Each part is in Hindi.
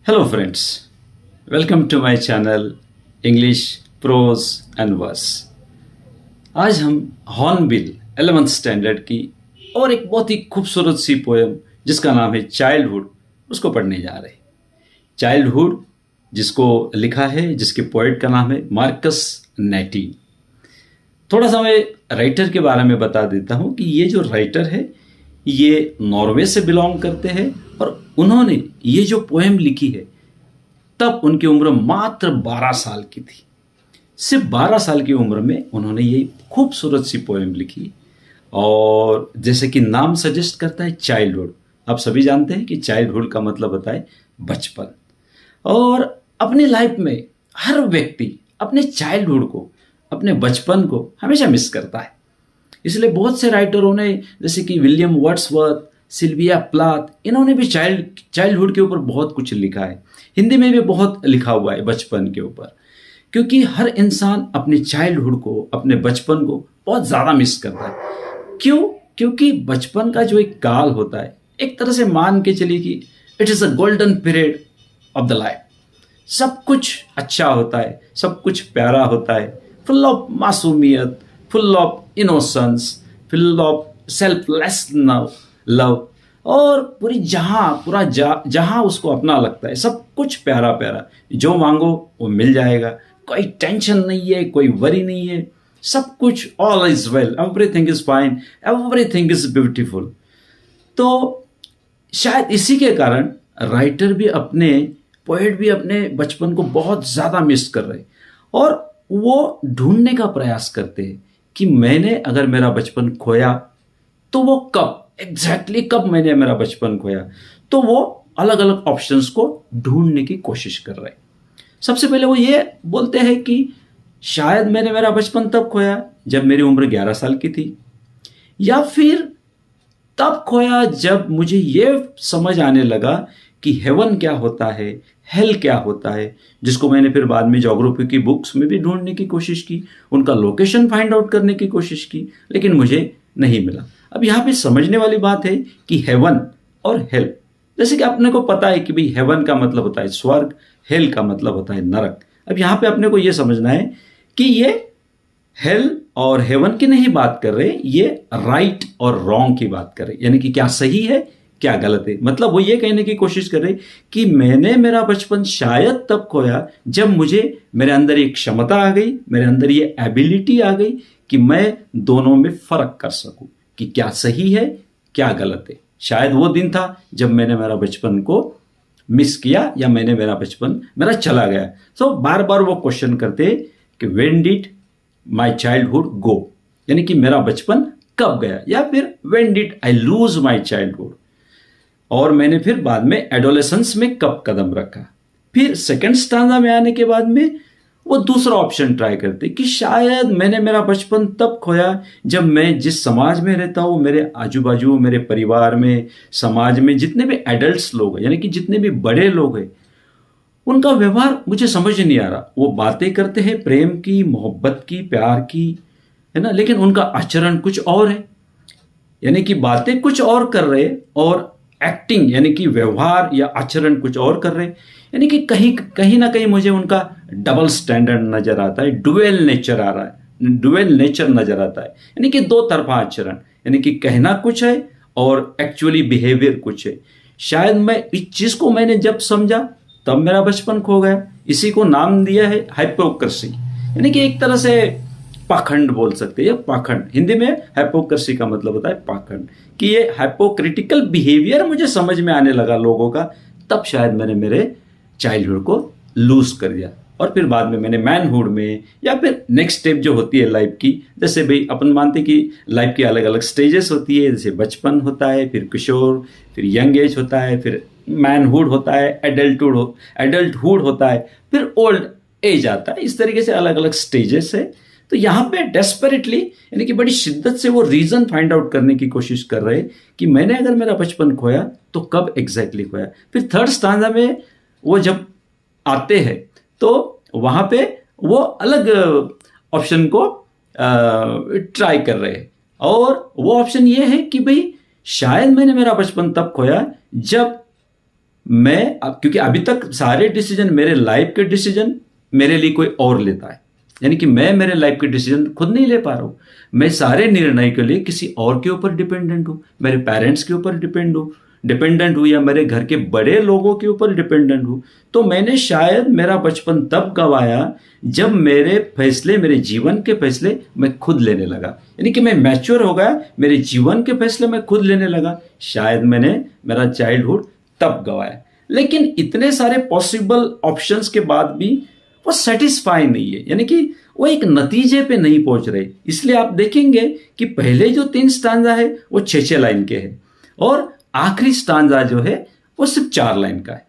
Hello friends, welcome to my channel English prose and verse. आज हम हॉर्नबिल 11th स्टैंडर्ड की और एक बहुत ही खूबसूरत सी पोएम जिसका नाम है चाइल्डहुड, उसको पढ़ने जा रहे हैं। चाइल्डहुड जिसको लिखा है, जिसके पोएट का नाम है मार्कस नेटिंग। थोड़ा सा मैं राइटर के बारे में बता देता हूँ कि ये जो राइटर है ये नॉर्वे से बिलोंग करते हैं और उन्होंने ये जो पोएम लिखी है तब उनकी उम्र मात्र 12 साल की थी। सिर्फ 12 साल की उम्र में उन्होंने ये खूबसूरत सी पोएम लिखी और जैसे कि नाम सजेस्ट करता है चाइल्डहुड। आप सभी जानते हैं कि चाइल्डहुड का मतलब होता है बचपन। और अपनी लाइफ में हर व्यक्ति अपने चाइल्डहुड को, अपने बचपन को हमेशा मिस करता है। इसलिए बहुत से राइटरों ने, जैसे कि विलियम वर्ड्सवर्थ, सिल्विया प्लाथ, इन्होंने भी चाइल्डहुड के ऊपर बहुत कुछ लिखा है। हिंदी में भी बहुत लिखा हुआ है बचपन के ऊपर, क्योंकि हर इंसान अपने चाइल्डहुड को, अपने बचपन को बहुत ज़्यादा मिस करता है। क्यों? क्योंकि बचपन का जो एक काल होता है, एक तरह से मान के चलिए कि it is a golden period of the life. सब कुछ अच्छा होता है, सब कुछ प्यारा होता है, फुल ऑफ मासूमियत, full of innocence, full of selfless love, और जहाँ उसको अपना लगता है, सब कुछ प्यारा प्यारा, जो मांगो वो मिल जाएगा, कोई टेंशन नहीं है, कोई वरी नहीं है, सब कुछ all is well, everything is fine, everything is beautiful. तो शायद इसी के कारण राइटर भी, अपने पोएट भी अपने बचपन को बहुत ज़्यादा मिस कर रहे और वो ढूंढने का प्रयास करते हैं कि मैंने अगर मेरा बचपन खोया तो वो कब, एग्जैक्टली कब मैंने मेरा बचपन खोया। तो वो अलग अलग ऑप्शंस को ढूंढने की कोशिश कर रहे हैं। सबसे पहले वो ये बोलते हैं कि शायद मैंने मेरा बचपन तब खोया जब मेरी उम्र 11 साल की थी, या फिर तब खोया जब मुझे ये समझ आने लगा कि हेवन क्या होता है, हेल क्या होता है, जिसको मैंने फिर बाद में ज्योग्राफी की बुक्स में भी ढूंढने की कोशिश की, उनका लोकेशन फाइंड आउट करने की कोशिश की, लेकिन मुझे नहीं मिला। अब यहाँ पे समझने वाली बात है कि हेवन और हेल, जैसे कि अपने को पता है कि भाई हेवन का मतलब होता है स्वर्ग, हेल का मतलब होता है नरक। अब यहाँ पे अपने को ये समझना है कि ये हेल और हेवन की नहीं बात कर रहे, ये राइट और रॉन्ग की बात कर रहे, यानी कि क्या सही है क्या गलत है। मतलब वो ये कहने की कोशिश कर रहे कि मैंने मेरा बचपन शायद तब खोया जब मुझे, मेरे अंदर ये क्षमता आ गई, मेरे अंदर ये एबिलिटी आ गई कि मैं दोनों में फर्क कर सकूं कि क्या सही है क्या गलत है। शायद वो दिन था जब मैंने मेरा बचपन को मिस किया, या मैंने मेरा बचपन मेरा चला गया। तो बार बार वो क्वेश्चन करते कि व्हेन डिड माय चाइल्डहुड गो, यानी कि मेरा बचपन कब गया, या फिर when did I lose my childhood, और मैंने फिर बाद में एडोलेसेंस में कब कदम रखा। फिर सेकंड स्टांजा में आने के बाद में वो दूसरा ऑप्शन ट्राई करते कि शायद मैंने मेरा बचपन तब खोया जब मैं जिस समाज में रहता हूँ, मेरे आजू बाजू, मेरे परिवार में, समाज में जितने भी एडल्ट्स लोग हैं, यानी कि जितने भी बड़े लोग हैं, उनका व्यवहार मुझे समझ नहीं आ रहा। वो बातें करते हैं प्रेम की, मोहब्बत की, प्यार की, है ना, लेकिन उनका आचरण कुछ और है। यानी कि बातें कुछ और कर रहे और एक्टिंग, यानी कि व्यवहार या आचरण कुछ और कर रहे, यानी कि कहीं ना कहीं मुझे उनका डबल स्टैंडर्ड नजर आता है, डुअल नेचर आ रहा है, डुअल नेचर नजर आता है, यानी कि दो तरफा आचरण, यानी कि कहना कुछ है और एक्चुअली बिहेवियर कुछ है। शायद मैं इस चीज को मैंने जब समझा तब मेरा बचपन खो गया। इसी को नाम दिया है हाइपोक्रेसी, यानी कि एक तरह से पाखंड बोल सकते हैं। पाखंड हिंदी में हाइपोक्रेसी का मतलब होता है पाखंड, कि ये हाइपोक्रिटिकल बिहेवियर मुझे समझ में आने लगा लोगों का, तब शायद मैंने मेरे चाइल्डहुड को लूज कर दिया। और फिर बाद में मैंने मैनहुड में, या फिर नेक्स्ट स्टेप जो होती है लाइफ की, जैसे भाई अपन मानते कि लाइफ की अलग अलग स्टेजेस होती है, जैसे बचपन होता है, फिर किशोर, फिर यंग एज होता है, फिर मैनहुड होता है, एडल्टहुड होता है, फिर ओल्ड एज आता है। इस तरीके से अलग अलग स्टेजेस है। तो यहाँ पे डेस्परेटली, यानी कि बड़ी शिद्दत से वो रीजन फाइंड आउट करने की कोशिश कर रहे कि मैंने अगर मेरा बचपन खोया तो कब एग्जैक्टली खोया। फिर थर्ड स्टांजा में वो जब आते हैं तो वहाँ पे वो अलग ऑप्शन को ट्राई कर रहे हैं, और वो ऑप्शन ये है कि भाई शायद मैंने मेरा बचपन तब खोया जब क्योंकि अभी तक सारे डिसीजन, मेरे लाइफ के डिसीजन मेरे लिए कोई और लेता है, यानी कि मैं मेरे लाइफ के डिसीजन खुद नहीं ले पा रहा हूँ। मैं सारे निर्णय के लिए किसी और के ऊपर डिपेंडेंट हूँ, मेरे पेरेंट्स के ऊपर डिपेंडेंट हूँ या मेरे घर के बड़े लोगों के ऊपर डिपेंडेंट हूँ। तो मैंने शायद मेरा बचपन तब गवाया जब मेरे फैसले, मेरे जीवन के फैसले मैं खुद लेने लगा, यानी कि मैं मैच्योर हो गया, मेरे जीवन के फैसले मैं खुद लेने लगा। शायद मैंने मेरा चाइल्डहुड तब गवाया। लेकिन इतने सारे पॉसिबल ऑप्शंस के बाद भी वो सेटिस्फाई नहीं है, यानी कि वो एक नतीजे पे नहीं पहुंच रहे। इसलिए आप देखेंगे कि पहले जो 3 स्टांजा है वो 6 लाइन के हैं और आखिरी स्टांजा जो है वो सिर्फ 4 लाइन का है।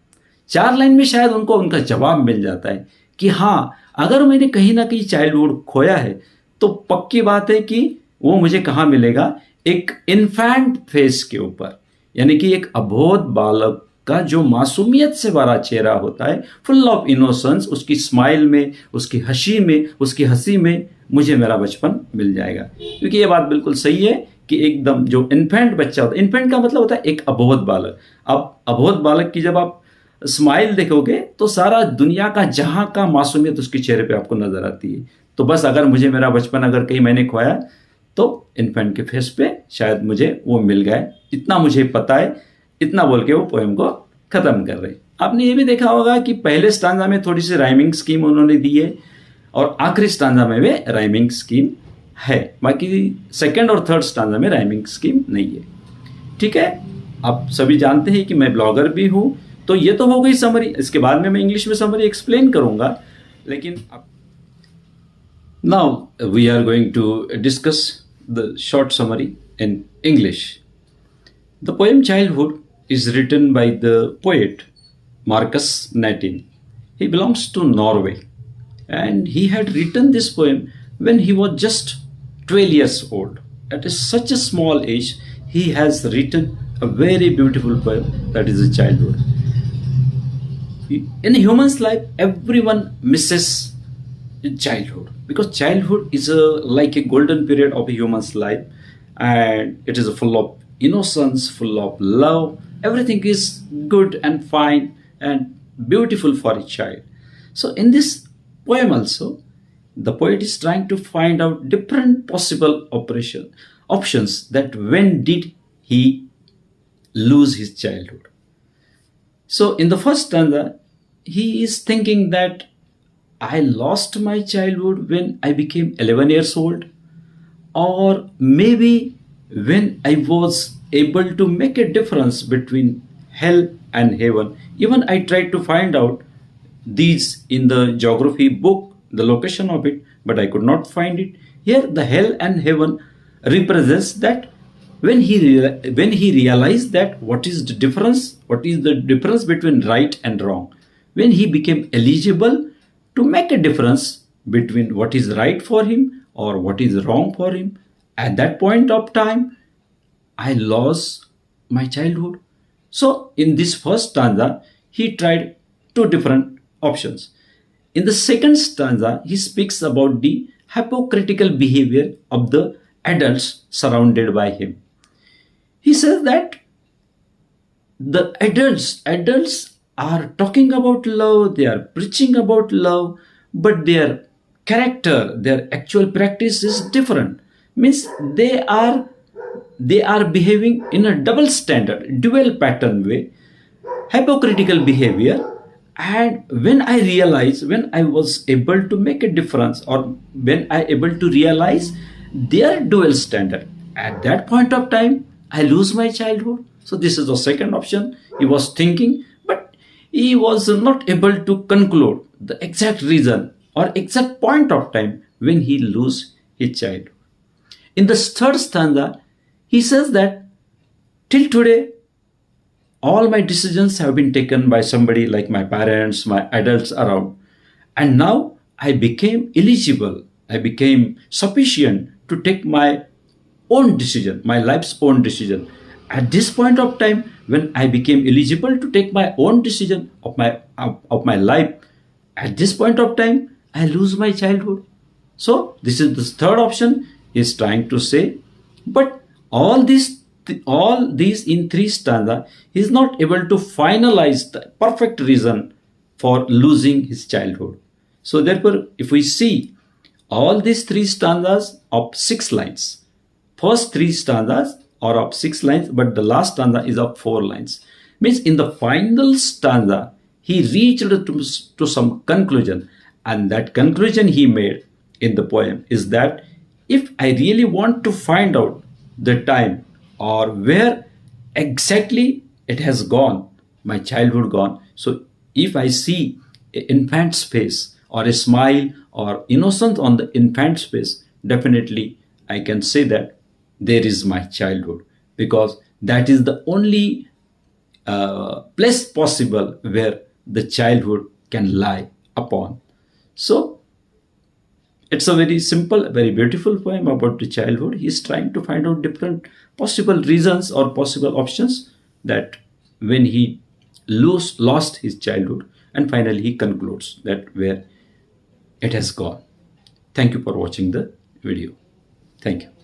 4 लाइन में शायद उनको उनका जवाब मिल जाता है कि हाँ, अगर मैंने कहीं ना कहीं चाइल्डहुड खोया है तो पक्की बात है कि वो मुझे कहाँ मिलेगा, एक इन्फेंट फेस के ऊपर, यानी कि एक अबोध बालक का जो मासूमियत से भरा चेहरा होता है, फुल ऑफ इनोसेंस, उसकी स्माइल में, उसकी हंसी में मुझे मेरा बचपन मिल जाएगा। क्योंकि ये बात बिल्कुल सही है कि एकदम जो इन्फेंट बच्चा होता है, इन्फेंट का मतलब होता है एक अबोध बालक। अब अबोध बालक की जब आप स्माइल देखोगे तो सारा दुनिया का जहां का मासूमियत उसके चेहरे पे आपको नजर आती है। तो बस अगर मुझे मेरा बचपन अगर कहीं मैंने खोया तो इन्फेंट के फेस पे शायद मुझे वो मिल गए, इतना मुझे पता है। इतना बोल के वो पोएम को खत्म कर रहे। आपने ये भी देखा होगा कि पहले स्टांजा में थोड़ी सी राइमिंग स्कीम उन्होंने दी है और आखिरी स्टांजा में भी राइमिंग स्कीम है, बाकी सेकंड और थर्ड स्टांजा में राइमिंग स्कीम नहीं है। ठीक है, आप सभी जानते हैं कि मैं ब्लॉगर भी हूँ, तो ये तो हो गई समरी। इसके बाद में मैं इंग्लिश में समरी एक्सप्लेन करूंगा, लेकिन now we are going to discuss the short summary in English. The poem childhood is written by the poet Marcus Natin. He belongs to Norway and he had written this poem when he was just 12 years old. At such a small age, he has written a very beautiful poem that is a childhood. In a human's life, everyone misses childhood because childhood is like a golden period of a human's life, and it is full of innocence, full of love. Everything is good and fine and beautiful for a child. So in this poem also, the poet is trying to find out different possible options that when did he lose his childhood. So in the first stanza, he is thinking that I lost my childhood when I became 11 years old, or maybe when I was able to make a difference between hell and heaven. Even I tried to find out these in the geography book, the location of it, but I could not find it. Here the hell and heaven represents that when he realized that what is the difference between right and wrong, when he became eligible to make a difference between what is right for him or what is wrong for him, at that point of time I lost my childhood. So in this first stanza, he tried 2 different options. In the second stanza, he speaks about the hypocritical behavior of the adults surrounded by him. He says that the adults are talking about love, they are preaching about love, but their character, their actual practice is different. Means they are behaving in a double standard, dual pattern way, hypocritical behavior. And when I was able to make a difference, or when I able to realize their dual standard, at that point of time I lose my childhood. So this is the second option he was thinking, but he was not able to conclude the exact reason or exact point of time when he lose his childhood. In the third stanza, he says that till today, all my decisions have been taken by somebody like my parents, my adults around. And now I became eligible. I became sufficient to take my own decision, my life's own decision. At this point of time, when I became eligible to take my own decision of my life, at this point of time, I lose my childhood. So this is the third option he is trying to say. But all these all these in three stanza, he is not able to finalize the perfect reason for losing his childhood. So therefore, if we see all these three stanzas of 6 lines, first three stanzas are of 6 lines, but the last stanza is of 4 lines. Means in the final stanza, he reached to some conclusion, and that conclusion he made in the poem is that if I really want to find out the time or where exactly it has gone, my childhood gone. So if I see an infant's face or a smile or innocence on the infant's face, definitely I can say that there is my childhood, because that is the only place possible where the childhood can lie upon. So it's a very simple, very beautiful poem about the childhood. He's trying to find out different possible reasons or possible options that when he lost his childhood, and finally he concludes that where it has gone. Thank you for watching the video. Thank you.